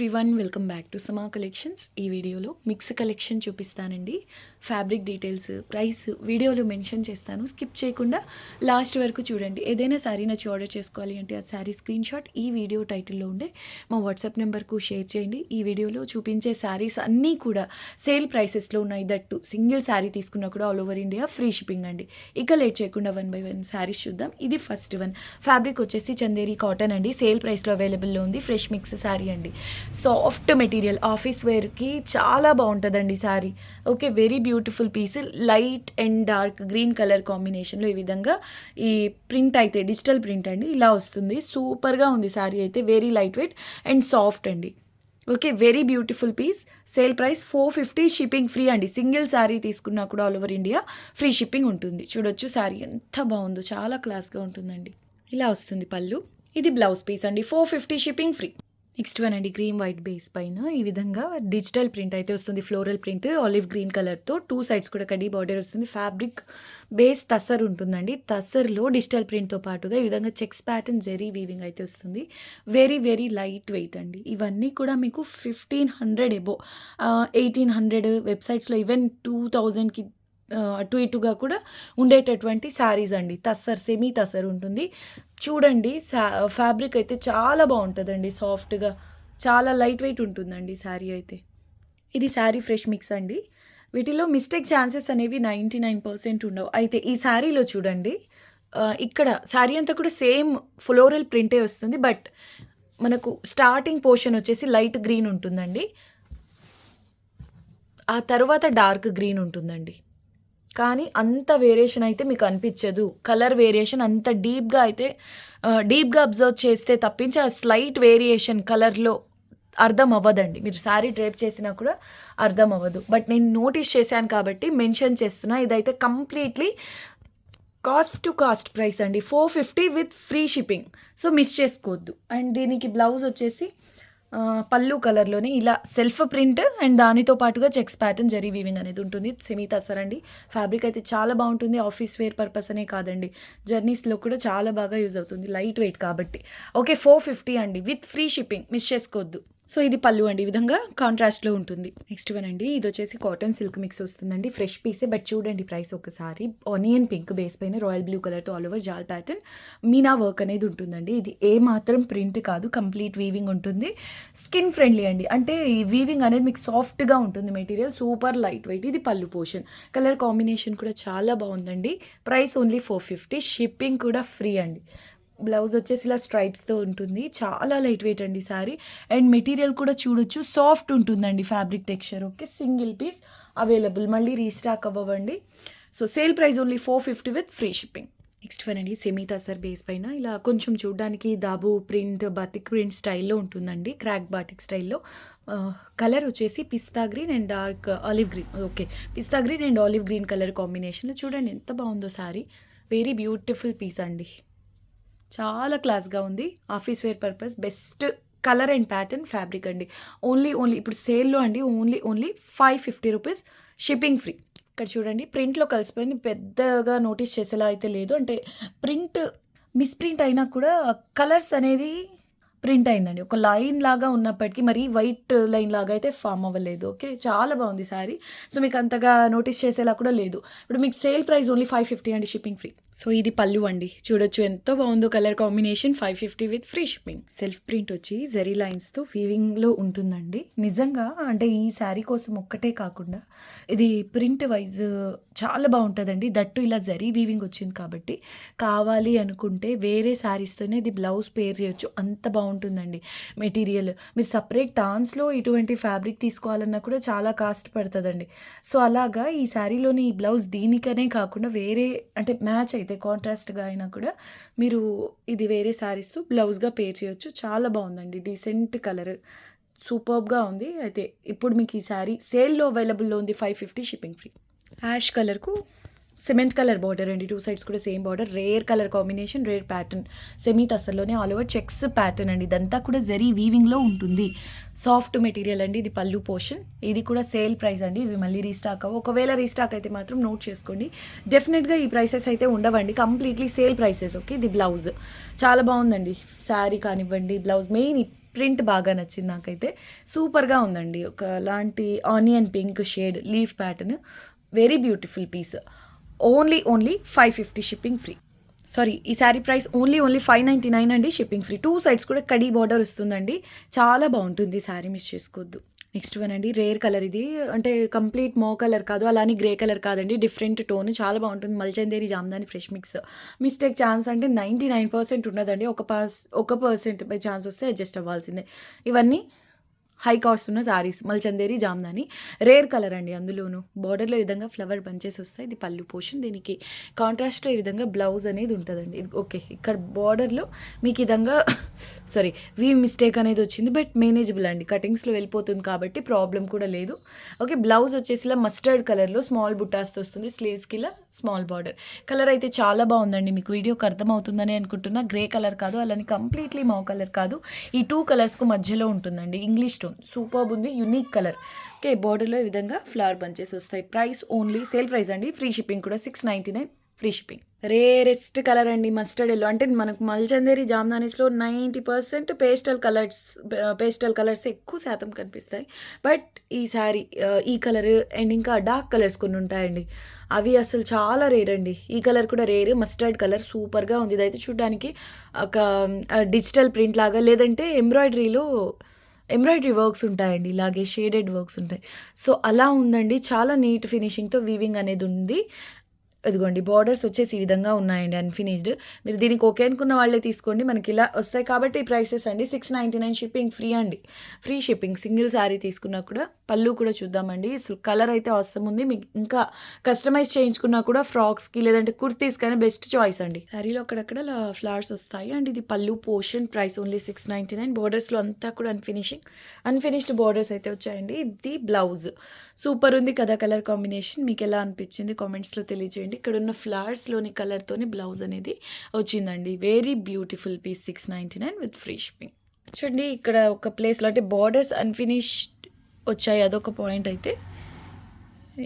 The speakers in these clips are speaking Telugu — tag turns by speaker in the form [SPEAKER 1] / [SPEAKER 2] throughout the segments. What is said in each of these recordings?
[SPEAKER 1] ఎవ్రీవన్, వెల్కమ్ బ్యాక్ టు సమా కలెక్షన్స్. ఈ వీడియోలో మిక్స్ కలెక్షన్ చూపిస్తానండి. ఫ్యాబ్రిక్ డీటెయిల్స్, ప్రైస్ వీడియోలో మెన్షన్ చేస్తాను. స్కిప్ చేయకుండా లాస్ట్ వరకు చూడండి. ఏదైనా శారీ నచ్చి ఆర్డర్ చేసుకోవాలి అంటే ఆ శారీ స్క్రీన్ షాట్ ఈ వీడియో టైటిల్లో ఉండే మా వాట్సాప్ నెంబర్కు షేర్ చేయండి. ఈ వీడియోలో చూపించే శారీస్ అన్నీ కూడా సేల్ ప్రైసెస్లో ఉన్నాయి. దట్టు సింగిల్ శారీ తీసుకున్నా కూడా all over India free shipping అండి. ఇక లేట్ చేయకుండా 1 by 1 శారీస్ చూద్దాం. ఇది ఫస్ట్ వన్. ఫ్యాబ్రిక్ వచ్చేసి చందేరి కాటన్ అండి. సేల్ ప్రైస్లో అవైలబుల్లో ఉంది. ఫ్రెష్ మిక్స్ శారీ అండి. సాఫ్ట్ మెటీరియల్, ఆఫీస్ వేర్కి చాలా బాగుంటుందండి sari. Okay, very beautiful piece. Light and dark green colour కాంబినేషన్లో ఈ విధంగా ఈ ప్రింట్ అయితే డిజిటల్ ప్రింట్ అండి ఇలా వస్తుంది. సూపర్గా ఉంది శారీ అయితే. Very lightweight and soft అండి. Okay, very beautiful piece. Sale price 450, shipping free అండి. సింగిల్ శారీ తీసుకున్నా కూడా all over India free shipping ఉంటుంది. చూడొచ్చు శారీ ఎంత బాగుందో, చాలా క్లాస్గా ఉంటుందండి. ఇలా వస్తుంది పళ్ళు. ఇది బ్లౌజ్ పీస్ అండి. 450, షిప్పింగ్ ఫ్రీ. నెక్స్ట్ వన్ అండి, గ్రీన్ వైట్ బేస్ పైన ఈ విధంగా డిజిటల్ ప్రింట్ అయితే వస్తుంది. ఫ్లోరల్ ప్రింట్ ఆలివ్ గ్రీన్ కలర్తో 2 సైడ్స్ కూడా కడీ బార్డర్ వస్తుంది. ఫ్యాబ్రిక్ బేస్ తసర్ ఉంటుందండి. తసర్లో డిజిటల్ ప్రింట్తో పాటుగా ఈ విధంగా చెక్స్ ప్యాటర్న్ జెరీ వీవింగ్ అయితే వస్తుంది. వెరీ వెరీ లైట్ వెయిట్ అండి. ఇవన్నీ కూడా మీకు 1500 ఎబో, 1800 వెబ్సైట్స్లో ఈవెన్ 2000కి అటు ఇటుగా కూడా ఉండేటటువంటి శారీస్ అండి. తస్సర్, సెమీ తస్సర్ ఉంటుంది. చూడండి, ఫ్యాబ్రిక్ అయితే చాలా బాగుంటుందండి. సాఫ్ట్గా చాలా లైట్ వెయిట్ ఉంటుందండి శారీ అయితే. ఇది శారీ ఫ్రెష్ మిక్స్ అండి. వీటిలో మిస్టేక్ ఛాన్సెస్ అనేవి 99% ఉండవు. అయితే ఈ శారీలో చూడండి, ఇక్కడ శారీ అంతా కూడా సేమ్ ఫ్లోరల్ ప్రింటే వస్తుంది. బట్ మనకు స్టార్టింగ్ పోర్షన్ వచ్చేసి లైట్ గ్రీన్ ఉంటుందండి. ఆ తర్వాత డార్క్ గ్రీన్ ఉంటుందండి. కానీ అంత వేరియేషన్ అయితే మీకు అనిపించదు. కలర్ వేరియేషన్ అంత డీప్గా అబ్జర్వ్ చేస్తే తప్పించి ఆ స్లైట్ వేరియేషన్ కలర్లో అర్థం అవ్వదండి. మీరు శారీ డ్రైప్ చేసినా కూడా అర్థం అవ్వదు. బట్ నేను నోటీస్ చేశాను కాబట్టి మెన్షన్ చేస్తున్నా. ఇదైతే completely cost to cost price అండి. 450 with free shipping. So miss చేసుకోవద్దు. అండ్ దీనికి బ్లౌజ్ వచ్చేసి పళ్ళు కలర్లోనే ఇలా సెల్ఫ్ ప్రింట్ అండ్ దానితో పాటుగా చెక్స్ ప్యాటర్న్ జరీ వీవింగ్ అనేది ఉంటుంది. సెమీ తసర్ అండి. ఫ్యాబ్రిక్ అయితే చాలా బాగుంటుంది. ఆఫీస్ వేర్ పర్పస్ అనే కాదండి, జర్నీస్లో కూడా చాలా బాగా యూజ్ అవుతుంది. లైట్ వెయిట్ కాబట్టి. ఓకే, 450 అండి విత్ ఫ్రీ షిప్పింగ్. మిస్ చేసుకోవద్దు. సో ఇది పళ్ళు అండి. ఈ విధంగా కాంట్రాస్ట్లో ఉంటుంది. నెక్స్ట్ వన్ అండి, ఇది వచ్చేసి కాటన్ సిల్క్ మిక్స్ వస్తుందండి. ఫ్రెష్ పీసే. బట్ చూడండి ప్రైస్ ఒకసారి. ఆనియన్ పింక్ బేస్ పైన రాయల్ బ్లూ కలర్తో all over jaal pattern meena work అనేది ఉంటుందండి. ఇది ఏ మాత్రం ప్రింట్ కాదు, కంప్లీట్ వీవింగ్ ఉంటుంది. స్కిన్ ఫ్రెండ్లీ అండి. అంటే ఈ వీవింగ్ అనేది మీకు సాఫ్ట్గా ఉంటుంది. Material super lightweight. ఇది పళ్ళు పోర్షన్. కలర్ కాంబినేషన్ కూడా చాలా బాగుందండి. ప్రైస్ ఓన్లీ 450, షిప్పింగ్ కూడా ఫ్రీ అండి. బ్లౌజ్ వచ్చేసి ఇలా స్ట్రైప్స్తో ఉంటుంది. చాలా లైట్ వెయిట్ అండి శారీ. అండ్ మెటీరియల్ కూడా చూడొచ్చు, సాఫ్ట్ ఉంటుందండి fabric texture. Okay, single piece available, మళ్ళీ రీస్టాక్ అవ్వండి. So sale price only 450 with free shipping. Next one అండి, సెమీ తసర్ బేస్ పైన ఇలా కొంచెం చూడడానికి దాబు ప్రింట్, బాటిక్ ప్రింట్ స్టైల్లో ఉంటుందండి. క్రాక్ బాటిక్ స్టైల్లో. కలర్ వచ్చేసి pista green and dark olive green. Okay, pista green and olive green colour కాంబినేషన్లో చూడండి ఎంత బాగుందో శారీ. వెరీ బ్యూటిఫుల్ పీస్ అండి. చాలా క్లాస్గా ఉంది. Office wear purpose best colour and pattern fabric అండి. ఓన్లీ ఇప్పుడు సేల్లో అండి. Only 550 rupees, shipping free. ఇక్కడ చూడండి, ప్రింట్లో కలిసిపోయింది. పెద్దగా నోటీస్ చేసేలా అయితే లేదు. అంటే ప్రింట్ మిస్ప్రింట్ అయినా కూడా కలర్స్ అనేది ప్రింట్ అయిందండి. ఒక లైన్ లాగా ఉన్నప్పటికీ మరి వైట్ లైన్ లాగా అయితే ఫామ్ అవ్వలేదు. ఓకే, చాలా బాగుంది శారీ. సో మీకు అంతగా నోటీస్ చేసేలా కూడా లేదు. ఇప్పుడు మీకు సేల్ ప్రైస్ ఓన్లీ 550 అండి, షిప్పింగ్ ఫ్రీ. సో ఇది పళ్ళు అండి. చూడొచ్చు ఎంత బాగుందో colour combination. 550 with free shipping. Self print వచ్చి జెరీ లైన్స్తో వీవింగ్లో ఉంటుందండి. నిజంగా అంటే ఈ శారీ కోసం ఒక్కటే కాకుండా ఇది ప్రింట్ వైజ్ చాలా బాగుంటుందండి. దట్టు ఇలా జరీ వీవింగ్ వచ్చింది కాబట్టి కావాలి అనుకుంటే వేరే శారీస్తోనే ఇది బ్లౌజ్ పేర్ చేయొచ్చు. అంత బాగుంటుందండి మెటీరియల్. మీరు సపరేట్ తాన్స్లో ఇటువంటి ఫ్యాబ్రిక్ తీసుకోవాలన్నా కూడా చాలా కాస్ట్ పడుతుందండి. సో అలాగా ఈ శారీలోని ఈ బ్లౌజ్ దీనికనే కాకుండా వేరే అంటే మ్యాచ్ అయితే కాంట్రాస్ట్గా అయినా కూడా మీరు ఇది వేరే శారీస్తో బ్లౌజ్గా పేర్ చేయొచ్చు. చాలా బాగుందండి. డీసెంట్ కలర్, సూపర్బ్గా ఉంది. అయితే ఇప్పుడు మీకు ఈ శారీ సేల్లో అవైలబుల్లో ఉంది. 550, షిప్పింగ్ ఫ్రీ. యాష్ కలర్కు సిమెంట్ కలర్ బార్డర్ అండి. 2 సైడ్స్ కూడా same border. Rare colour combination, rare pattern. Semi తసర్లోనే ఆల్ ఓవర్ చెక్స్ ప్యాటర్న్ అండి. ఇదంతా కూడా జరీ వీవింగ్లో ఉంటుంది. సాఫ్ట్ మెటీరియల్ అండి. ఇది పళ్ళు పోర్షన్. ఇది కూడా సేల్ ప్రైస్ అండి. ఇవి మళ్ళీ రీస్టాక్ అవ్వ. ఒకవేళ రీస్టాక్ అయితే మాత్రం నోట్ చేసుకోండి. డెఫినెట్గా ఈ ప్రైసెస్ అయితే ఉండవండి. Completely sale prices. ఓకే, ఇది బ్లౌజ్ చాలా బాగుందండి. శారీ కానివ్వండి, బ్లౌజ్ మెయిన్ ప్రింట్ బాగా నచ్చింది నాకైతే. సూపర్గా ఉందండి. ఒకలాంటి onion pink shade leaf pattern, very beautiful piece. Only 550 shipping free. Sorry, ఈ శారీ ప్రైస్ ఓన్లీ 599 అండి, షిప్పింగ్ ఫ్రీ. 2 సైడ్స్ కూడా కడీ బార్డర్ వస్తుందండి. చాలా బాగుంటుంది శారీ, మిస్ చేసుకోవద్దు. నెక్స్ట్ వన్ అండి, రేర్ కలర్ ఇది. అంటే కంప్లీట్ మో కలర్ కాదు, అలానే గ్రే కలర్ కాదండి, డిఫరెంట్ టోన్, చాలా బాగుంటుంది. Malchanderi Jamdani fresh mix. Mistake chance అంటే 99% ఉండదండి. 1% బై ఛాన్స్ వస్తే అడ్జస్ట్ అవ్వాల్సిందే. ఇవన్నీ హై కాస్ట్ ఉన్న శారీస్, మల్చందేరి జామ్దాని, రేర్ కలర్ అండి. అందులోను బార్డర్లో ఈ విధంగా ఫ్లవర్ బంచెస్ వస్తాయి. ఇది పళ్ళు పోర్షన్. దీనికి కాంట్రాస్ట్లో ఈ విధంగా బ్లౌజ్ అనేది ఉంటుందండి. ఓకే, ఇక్కడ బార్డర్లో మీకు ఈ విధంగా సారీ మిస్టేక్ అనేది వచ్చింది, బట్ మేనేజబుల్ అండి. కటింగ్స్లో వెళ్ళిపోతుంది కాబట్టి ప్రాబ్లం కూడా లేదు. ఓకే, బ్లౌజ్ వచ్చేసి ఇలా మస్టర్డ్ కలర్లో స్మాల్ బుట్టాస్తో వస్తుంది. స్లీవ్స్కి ఇలా స్మాల్ బార్డర్. కలర్ అయితే చాలా బాగుందండి. మీకు వీడియోకి అర్థమవుతుందని అనుకుంటున్నా. గ్రే కలర్ కాదు, అలానే కంప్లీట్లీ మౌ కలర్ కాదు, ఈ 2 కలర్స్కు మధ్యలో ఉంటుందండి. ఇంగ్లీష్ టోన్, సూపర్ ఉంది, యూనిక్ కలర్. ఓకే, బోర్డర్లో ఈ విధంగా ఫ్లవర్ బంచెస్ వస్తాయి. ప్రైస్ ఓన్లీ సేల్ ప్రైస్ అండి, ఫ్రీ షిప్పింగ్ కూడా 699 ఫ్రీ షిప్పింగ్. రేరెస్ట్ కలర్ అండి, మస్టర్డ్ ఎల్లో. అంటే మనకు మల్చందేరి జామ్దానీస్లో 90% పేస్టల్ కలర్స్ ఎక్కువ శాతం కనిపిస్తాయి. బట్ ఈ శారీ ఈ కలర్ అండ్ ఇంకా డార్క్ కలర్స్ కొన్ని ఉంటాయండి, అవి అసలు చాలా రేర్ అండి. ఈ కలర్ కూడా రేర్, మస్టర్డ్ కలర్ సూపర్గా ఉంది. ఇదైతే చూడడానికి ఒక డిజిటల్ ప్రింట్ లాగా, లేదంటే ఎంబ్రాయిడరీ వర్క్స్ ఉంటాయండి, ఇలాగే షేడెడ్ వర్క్స్ ఉంటాయి. సో అలా ఉందండి, చాలా నీట్ ఫినిషింగ్తో వీవింగ్ అనేది ఉంది. ఇదిగోండి, బార్డర్స్ వచ్చేసి ఈ విధంగా ఉన్నాయండి, అన్ఫినిష్డ్. మీరు దీనికి ఓకే అనుకున్న వాళ్ళే తీసుకోండి, మనకి ఇలా వస్తాయి కాబట్టి ఈ ప్రైసెస్ అండి. 699 షిప్పింగ్ ఫ్రీ అండి, ఫ్రీ షిప్పింగ్. సింగిల్ శారీ తీసుకున్నా కూడా. పళ్ళు కూడా చూద్దామండి. కలర్ అయితే అవసరం ఉంది. మీకు ఇంకా కస్టమైజ్ చేయించుకున్నా కూడా ఫ్రాక్స్కి లేదంటే కుర్తీస్కైనా బెస్ట్ చాయిస్ అండి. శారీలో అక్కడక్కడ ఫ్లవర్స్ వస్తాయి అండ్ ఇది పళ్ళు పోర్షన్. Price only 699. బార్డర్స్లో అంతా కూడా అన్ఫినిష్డ్ బార్డర్స్ అయితే వచ్చాయండి. ఇది బ్లౌజ్. సూపర్ ఉంది కదా కలర్ కాంబినేషన్. మీకు ఎలా అనిపించింది కామెంట్స్లో తెలియజేయండి. ఇక్కడ ఉన్న ఫ్లవర్స్లోని కలర్తోని బ్లౌజ్ అనేది వచ్చిందండి. Very beautiful piece, 699 with free shipping. చూడండి, ఇక్కడ ఒక ప్లేస్లో అంటే బార్డర్స్ అన్ఫినిష్డ్ వచ్చాయి, అదొక పాయింట్. అయితే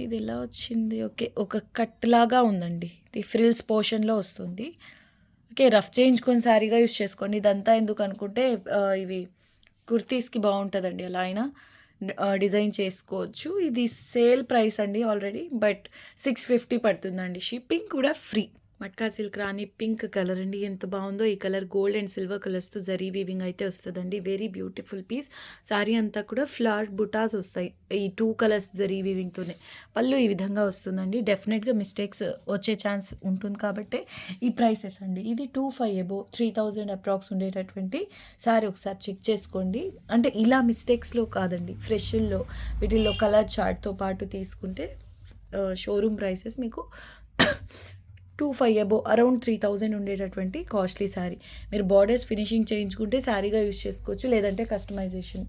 [SPEAKER 1] ఇది ఎలా వచ్చింది? ఓకే, ఒక కట్ లాగా ఉందండి, ఇది ఫ్రిల్స్ పోర్షన్లో వస్తుంది. ఓకే, రఫ్ చేయించుకొని శారీగా యూస్ చేసుకోండి. ఇదంతా ఎందుకు అనుకుంటే ఇవి కుర్తీస్కి బాగుంటుందండి, అలా అయినా డిజైన్ చేసుకోవచ్చు. ఇది సేల్ ప్రైస్ అండి ఆల్రెడీ, బట్ 650 పడుతుందండి, షిప్పింగ్ కూడా ఫ్రీ. మట్కా సిల్క్ రాణి పింక్ కలర్ అండి, ఎంత బాగుందో ఈ కలర్. గోల్డ్ అండ్ సిల్వర్ కలర్స్తో జరీ వీవింగ్ అయితే వస్తుందండి. Very beautiful piece. శారీ అంతా కూడా ఫ్లవర్ బుటాస్ వస్తాయి ఈ 2 కలర్స్ జరీ వీవింగ్తోనే. పళ్ళు ఈ విధంగా వస్తుందండి. డెఫినెట్గా మిస్టేక్స్ వచ్చే ఛాన్స్ ఉంటుంది కాబట్టి ఈ ప్రైసెస్ అండి. ఇది 2500 అబోవ్ 3000 అప్రాక్స్ ఉండేటటువంటి శారీ. ఒకసారి చెక్ చేసుకోండి. అంటే ఇలా మిస్టేక్స్లో కాదండి, ఫ్రెష్ల్లో వీటిల్లో కలర్ చార్ట్తో పాటు తీసుకుంటే షోరూమ్ ప్రైసెస్ మీకు 2500 అబోవ్ అరౌండ్ 3000 ఉండేటటువంటి కాస్ట్లీ శారీ. మీరు బార్డర్స్ ఫినిషింగ్ చేయించుకుంటే శారీగా యూజ్ చేసుకోవచ్చు, లేదంటే కస్టమైజేషన్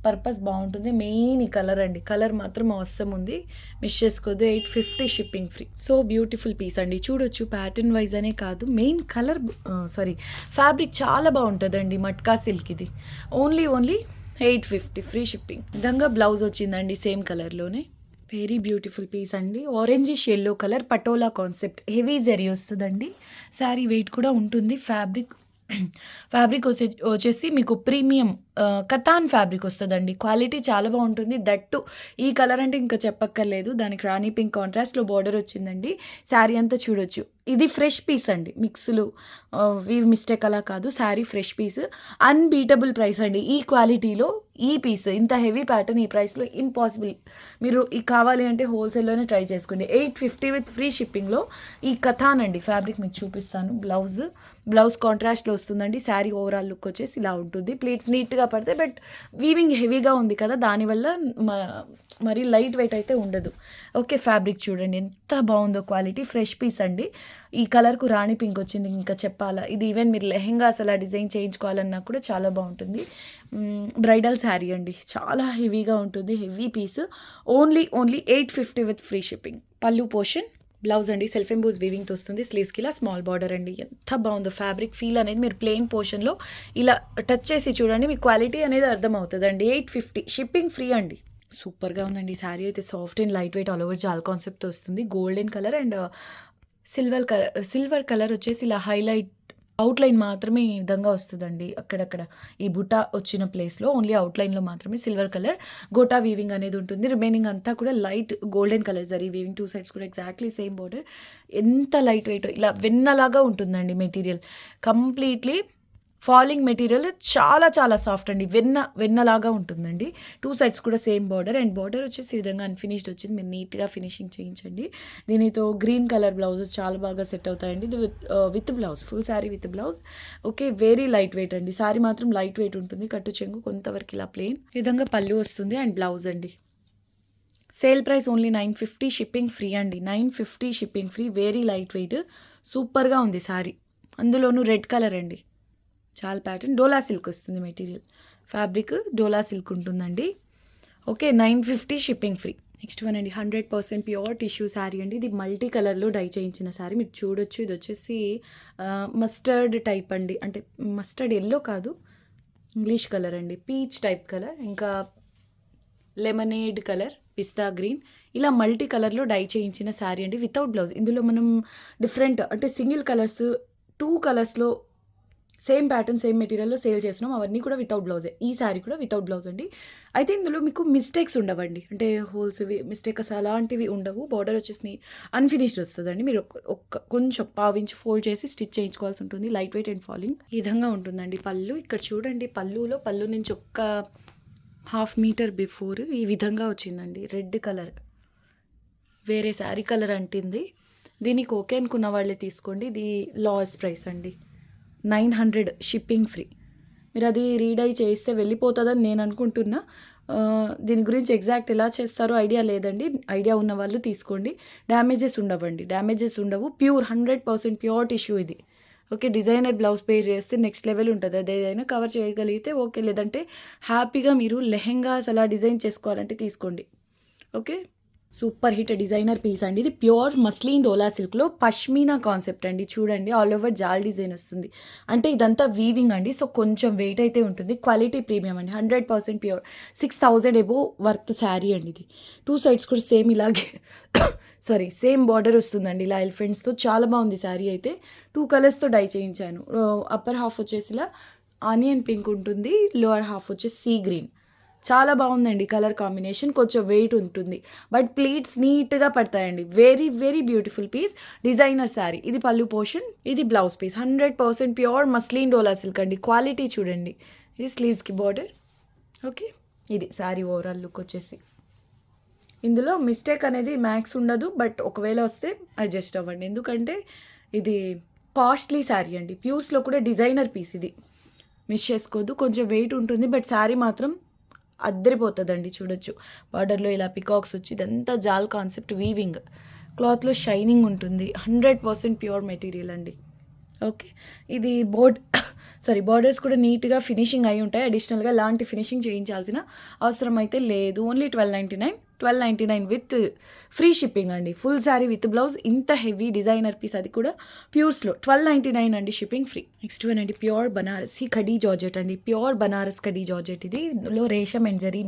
[SPEAKER 1] పర్పస్ బాగుంటుంది. మెయిన్ ఈ కలర్ అండి, కలర్ మాత్రం అవసరం ఉంది, మిస్ చేసుకోవద్దు. 850 shipping free. So beautiful piece అండి, చూడొచ్చు. ప్యాటర్న్ వైజ్ అనే కాదు, మెయిన్ కలర్ ఫ్యాబ్రిక్ చాలా బాగుంటుందండి. మట్కా సిల్క్ ఇది. Only 850 free shipping. విధంగా బ్లౌజ్ వచ్చిందండి సేమ్ కలర్లోనే. వెరీ బ్యూటిఫుల్ పీస్ అండి. Orangish yellow colour, patola concept, heavy zari వస్తుందండి. శారీ వెయిట్ కూడా ఉంటుంది. ఫ్యాబ్రిక్ వచ్చేసి మీకు ప్రీమియం కతాన్ ఫ్యాబ్రిక్ వస్తుందండి. క్వాలిటీ చాలా బాగుంటుంది. దట్టు ఈ కలర్ అంటే ఇంకా చెప్పక్కర్లేదు. దానికి రాణి పింక్ కాంట్రాస్ట్లో బార్డర్ వచ్చిందండి. శారీ అంతా చూడొచ్చు. ఇది ఫ్రెష్ పీస్ అండి, మిక్స్లు మిస్టేక్ అలా కాదు. Sari fresh piece, unbeatable price అండి. ఈ క్వాలిటీలో ఈ పీస్, ఇంత హెవీ ప్యాటర్న్ ఈ ప్రైస్లో ఇంపాసిబుల్. మీరు ఈ కావాలి అంటే హోల్సేల్లోనే ట్రై చేసుకోండి. 850 విత్ ఫ్రీ షిప్పింగ్లో ఈ కథాన్ అండి. ఫ్యాబ్రిక్ మీకు చూపిస్తాను. బ్లౌజ్ కాంట్రాస్ట్లో వస్తుందండి. శారీ ఓవరాల్ లుక్ వచ్చేసి ఇలా ఉంటుంది. ప్లీట్స్ నీట్గా పడితే, బట్ వీవింగ్ హెవీగా ఉంది కదా, దానివల్ల మరీ లైట్ వెయిట్ అయితే ఉండదు. ఓకే, ఫ్యాబ్రిక్ చూడండి ఎంత బాగుందో, క్వాలిటీ ఫ్రెష్ పీస్ అండి. ఈ కలర్కు రాణి పింక్ వచ్చింది, ఇంకా చెప్పాలా. ఇది ఈవెన్ మీరు లెహెంగాస్ అలా డిజైన్ చేయించుకోవాలన్నా కూడా చాలా బాగుంటుంది. బ్రైడల్ శారీ అండి, చాలా హెవీగా ఉంటుంది. Heavy piece. Only 850 with free shipping. పళ్ళు పోర్షన్, బ్లౌజ్ అండి సెల్ఫ్ ఎంబోస్ వీవింగ్తో వస్తుంది. స్లీవ్స్కి ఇలా స్మాల్ బార్డర్ అండి. ఎంత బాగుందో ఫ్యాబ్రిక్ ఫీల్ అనేది. మీరు ప్లెయిన్ పోర్షన్లో ఇలా టచ్ చేసి చూడండి, మీకు క్వాలిటీ అనేది అర్థమవుతుందండి. 850 షిప్పింగ్ ఫ్రీ అండి. సూపర్గా ఉందండి శారీ అయితే. Soft and light weight all over జాల్ కాన్సెప్ట్తో వస్తుంది. Golden colour and silver colour వచ్చేసి ఇలా హైలైట్ అవుట్‌లైన్ మాత్రమే ఈ విధంగా వస్తదండి. అక్కడక్కడ ఈ బుట్ట వచ్చిన ప్లేస్‌లో ఓన్లీ అవుట్‌లైన్‌లో మాత్రమే సిల్వర్ కలర్ గోటా వీవింగ్ అనేది ఉంటుంది. రిమైనింగ్ అంతా కూడా light golden colour zari weaving 2 sides కూడా ఎగ్జాక్ట్‌లీ సేమ్ బోర్డర్. ఎంత లైట్ వెయిటో ఇలా వెన్నలాగా ఉంటుందండి మెటీరియల్. కంప్లీట్‌లీ ఫాలింగ్ మెటీరియల్ చాలా చాలా సాఫ్ట్ అండి. వెన్నలాగా ఉంటుందండి. 2 సైడ్స్ కూడా సేమ్ బార్డర్ అండ్ బార్డర్ వచ్చేసి ఈ విధంగా అన్‌ఫినిష్డ్ వచ్చింది. మీరు నీట్‌గా ఫినిషింగ్ చేయించండి. దీనితో గ్రీన్ కలర్ బ్లౌజెస్ చాలా బాగా సెట్ అవుతాయండి. ఇది with blouse, full sari with blouse. Okay, very light weight అండి. శారీ మాత్రం లైట్ వెయిట్ ఉంటుంది. కట్టు చెంగు కొంతవరకు ఇలా ప్లెయిన్. ఈ విధంగా పళ్ళు వస్తుంది అండ్ బ్లౌజ్ అండి. Sale price only 950, shipping free అండి. 950 shipping free. Very light weight, సూపర్గా ఉంది శారీ. అందులోనూ రెడ్ కలర్ అండి. చాలా ప్యాటర్న్. డోలా సిల్క్ వస్తుంది మెటీరియల్. ఫ్యాబ్రిక్ డోలా సిల్క్ ఉంటుందండి. Okay, 950 shipping free. Next one అండి, 100% ప్యూర్ టిష్యూ శారీ అండి. ఇది మల్టీ కలర్లో డై చేయించిన శారీ మీరు చూడొచ్చు. ఇది వచ్చేసి మస్టర్డ్ టైప్ అండి, అంటే మస్టర్డ్ ఎల్లో కాదు, ఇంగ్లీష్ కలర్ అండి, పీచ్ టైప్ కలర్, ఇంకా లెమనేడ్ కలర్, పిస్తా గ్రీన్, ఇలా మల్టీ కలర్లో డై చేయించిన శారీ అండి వితౌట్ బ్లౌజ్. ఇందులో మనం డిఫరెంట్ అంటే సింగిల్ కలర్స్ 2 కలర్స్లో సేమ్ ప్యాటర్న్ సేమ్ మెటీరియల్లో సేల్ చేస్తున్నాం. అవన్నీ కూడా వితౌట్ బ్లౌజే. ఈ శారీ కూడా వితౌట్ బ్లౌజ్ అండి. అయితే ఇందులో మీకు మిస్టేక్స్ ఉండవండి, అంటే హోల్స్ మిస్టేక్స్ అలాంటివి ఉండవు. బార్డర్ వచ్చేసి అన్ఫినిష్డ్ వస్తుందండి. మీరు ఒక్క కొంచెం పావించి ఫోల్డ్ చేసి స్టిచ్ చేయించుకోవాల్సి ఉంటుంది. లైట్ వెయిట్ అండ్ ఫాలింగ్ ఈ విధంగా ఉంటుందండి. పళ్ళు ఇక్కడ చూడండి, పళ్ళు నుంచి ఒక్క 1/2 మీటర్ బిఫోర్ ఈ విధంగా వచ్చిందండి. రెడ్ కలర్, వేరే శారీ కలర్ అంటింది. దీనికి ఓకే అనుకున్న వాళ్ళే తీసుకోండి. ఇది లాస్ ప్రైస్ అండి. 900 షిప్పింగ్ ఫ్రీ. మీరు అది రీడై చేస్తే వెళ్ళిపోతుందని నేను అనుకుంటున్నా. దీని గురించి ఎగ్జాక్ట్ ఎలా చేస్తారో ఐడియా లేదండి. ఐడియా ఉన్న వాళ్ళు తీసుకోండి. డ్యామేజెస్ ఉండవు. ప్యూర్ 100% ప్యూర్ టిష్యూ ఇది. ఓకే, డిజైనర్ బ్లౌజ్ పే చేస్తే నెక్స్ట్ లెవెల్ ఉంటుంది. అదేదైనా కవర్ చేయగలిగితే ఓకే, లేదంటే హ్యాపీగా మీరు లెహెంగాస్ అలా డిజైన్ చేసుకోవాలంటే తీసుకోండి. Okay, super hit designer piece అండి. ఇది ప్యూర్ మస్లిన్ డోలా సిల్క్లో పష్మీనా కాన్సెప్ట్ అండి. చూడండి, ఆల్ ఓవర్ జాల్ డిజైన్ వస్తుంది. అంటే ఇదంతా వీవింగ్ అండి, సో కొంచెం వెయిట్ అయితే ఉంటుంది. క్వాలిటీ ప్రీమియం అండి. 100% ప్యూర్. 6000 ఎబో వర్త్ శారీ అండి ఇది. 2 సైడ్స్ కూడా సేమ్ ఇలాగే సేమ్ బార్డర్ వస్తుందండి ఇలా ఎలిఫెంట్స్తో. చాలా బాగుంది శారీ అయితే. 2 కలర్స్తో డై చేయించాను. అప్పర్ హాఫ్ వచ్చేసి ఇలా ఆనియన్ పింక్ ఉంటుంది, లోవర్ హాఫ్ వచ్చేసి సీ గ్రీన్. చాలా బాగుందండి కలర్ కాంబినేషన్. కొంచెం వెయిట్ ఉంటుంది, బట్ ప్లీట్స్ నీట్గా పడతాయండి. Very very beautiful piece. Designer sari. ఇది పళ్ళు పోర్షన్, ఇది blouse piece. 100% pure muslin dola silk అండి. క్వాలిటీ చూడండి. ఇది స్లీవ్స్కి బార్డర్. ఓకే, ఇది శారీ ఓవరాల్ లుక్ వచ్చేసి. ఇందులో మిస్టేక్ అనేది మ్యాక్స్ ఉండదు, బట్ ఒకవేళ వస్తే అడ్జస్ట్ అవ్వండి. ఎందుకంటే ఇది కాస్ట్లీ శారీ అండి. ప్యూస్లో కూడా డిజైనర్ పీస్ ఇది. మిస్ చేసుకోవద్దు. కొంచెం వెయిట్ ఉంటుంది, బట్ శారీ మాత్రం అద్దరిపోతుందండి. చూడొచ్చు, బార్డర్లో ఇలా పికాక్స్ వచ్చి ఇదంతా జాల్ కాన్సెప్ట్ వీవింగ్. క్లాత్లో షైనింగ్ ఉంటుంది. 100% ప్యూర్ మెటీరియల్ అండి. ఓకే, ఇది బార్డర్స్ కూడా నీట్గా ఫినిషింగ్ అయి ఉంటాయి. అడిషనల్గా ఇలాంటి ఫినిషింగ్ చేయించాల్సిన అవసరం అయితే లేదు. ఓన్లీ 1299 విత్ ఫ్రీ షిప్పింగ్ అండి. Full sari with blouse. ఇంత హెవీ డిజైనర్ పీస్, అది కూడా ప్యూర్స్లో 1299 అండి, షిప్పింగ్ ఫ్రీ. నెక్స్ట్ వన్ అండి, ప్యూర్ బనారసి కడీ జార్జెట్ అండి. Pure Banaras khadi georgette. ఇది ఇందులో రేషం అండ్ జరీ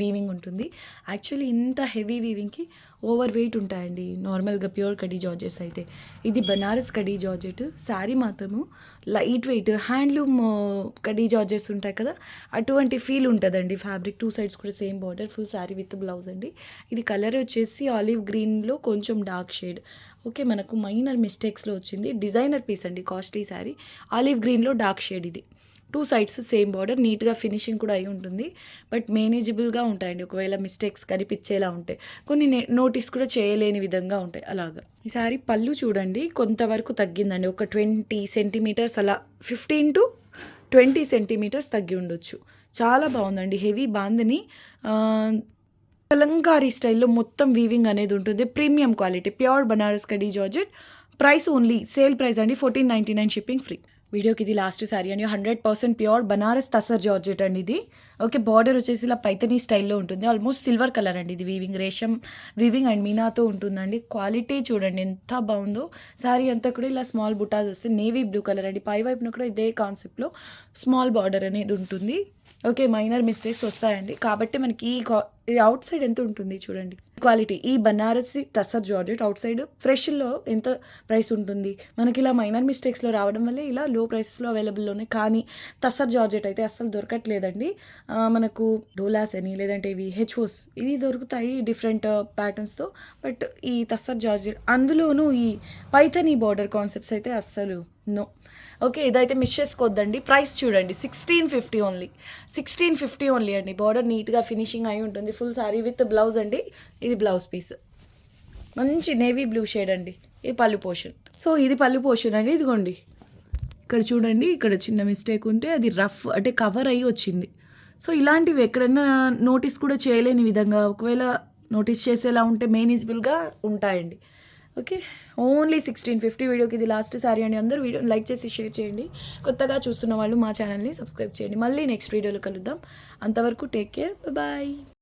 [SPEAKER 1] వీవింగ్ ఉంటుంది. యాక్చువల్లీ ఇంత హెవీ వీవింగ్కి ఓవర్ వెయిట్ ఉంటాయండి నార్మల్గా ప్యూర్ కడీ జార్జెట్స్ అయితే. ఇది బనారస్ కడీ జార్జెట్. శారీ మాత్రము light weight handloom khadi georgettes ఉంటాయి కదా, అటువంటి ఫీల్ ఉంటుందండి. ఫ్యాబ్రిక్ 2 సైడ్స్ కూడా same border. Full sari with blouse అండి. ఇది కలర్ వచ్చేసి ఆలివ్ గ్రీన్లో కొంచెం డార్క్ షేడ్. ఓకే, మనకు మైనర్ మిస్టేక్స్లో వచ్చింది. డిజైనర్ పీస్ అండి, కాస్ట్లీ శారీ. ఆలివ్ గ్రీన్లో డార్క్ షేడ్. ఇది 2 సైడ్స్ సేమ్ బార్డర్. నీట్గా ఫినిషింగ్ కూడా అయి ఉంటుంది, బట్ మేనేజబుల్గా ఉంటాయండి. ఒకవేళ మిస్టేక్స్ కనిపించేలా ఉంటాయి, కొన్ని నోటీస్ కూడా చేయలేని విధంగా ఉంటాయి. అలాగా ఈ శారీ పళ్ళు చూడండి, కొంతవరకు తగ్గిందండి. ఒక 20 సెంటీమీటర్స్ అలా, 15 to 20 సెంటీమీటర్స్ తగ్గి ఉండొచ్చు. చాలా బాగుందండి. హెవీ బాందని కలంకారీ స్టైల్లో మొత్తం వీవింగ్ అనేది ఉంటుంది. Premium quality pure Banaras khadi georgette. Price only sale price అండి 1499 షిప్పింగ్ ఫ్రీ. వీడియోకి ఇది లాస్ట్ శారీ అండి. 100% ప్యూర్ బనారస్ తసర్ జార్జెట్ అండి ఇది. ఓకే, బార్డర్ వచ్చేసి ఇలా పైతనీ స్టైల్లో ఉంటుంది. ఆల్మోస్ట్ సిల్వర్ కలర్ అండి. ఇది వీవింగ్ రేషం వీవింగ్ అండ్ మీనాతో ఉంటుందండి. క్వాలిటీ చూడండి ఎంత బాగుందో. శారీ అంతా కూడా ఇలా స్మాల్ బుటాస్ వస్తే నేవీ బ్లూ కలర్ అండి. పై వైపున కూడా ఇదే కాన్సెప్ట్లో స్మాల్ బార్డర్ అనేది ఉంటుంది. ఓకే, మైనర్ మిస్టేక్స్ వస్తాయండి, కాబట్టి మనకి ఇది అవుట్ సైడ్ ఎంత ఉంటుంది చూడండి. క్వాలిటీ ఈ Banarasi tussar georgette outside ఫ్రెష్లో ఎంత ప్రైస్ ఉంటుంది, మనకి ఇలా మైనర్ మిస్టేక్స్లో రావడం వల్లే ఇలా లో ప్రైసెస్లో అవైలబుల్లో ఉన్నాయి. కానీ టస్సర్ జార్జెట్ అయితే అస్సలు దొరకట్లేదండి. మనకు డోలాస్ అని లేదంటే ఇవి హెచ్ఓస్ ఇవి దొరుకుతాయి డిఫరెంట్ ప్యాటర్న్స్తో. బట్ ఈ టస్సర్ జార్జెట్ అందులోనూ ఈ పైథనీ బార్డర్ కాన్సెప్ట్స్ అయితే అస్సలు నో. ఓకే, ఇదైతే మిస్ చేసుకోవద్దండి. ప్రైస్ చూడండి 1650 ఓన్లీ, 1650 ఓన్లీ అండి. బార్డర్ నీట్గా ఫినిషింగ్ అయి ఉంటుంది. ఫుల్ సారీ విత్ బ్లౌజ్ అండి. ఇది బ్లౌజ్ పీస్ మంచి నేవీ బ్లూ షేడ్ అండి. ఇది పళ్ళు పోర్షన్. సో ఇది పళ్ళు పోర్షన్ అండి. ఇదిగోండి ఇక్కడ చూడండి, ఇక్కడ చిన్న మిస్టేక్ ఉంటే అది రఫ్ అంటే కవర్ అయ్యి వచ్చింది. సో ఇలాంటివి ఎక్కడైనా నోటీస్ కూడా చేయలేని విధంగా ఒకవేళ నోటీస్ చేసేలా ఉంటే మేనేజబుల్గా ఉంటాయండి. Okay, only 1650. వీడియోకి ఇది లాస్ట్ సారీ అండి. అందరూ వీడియోని లైక్ చేసి షేర్ చేయండి. కొత్తగా చూస్తున్న వాళ్ళు మా ఛానల్ని సబ్స్క్రైబ్ చేయండి. మళ్ళీ నెక్స్ట్ వీడియోలో కలుద్దాం. అంతవరకు టేక్ కేర్, బాయ్.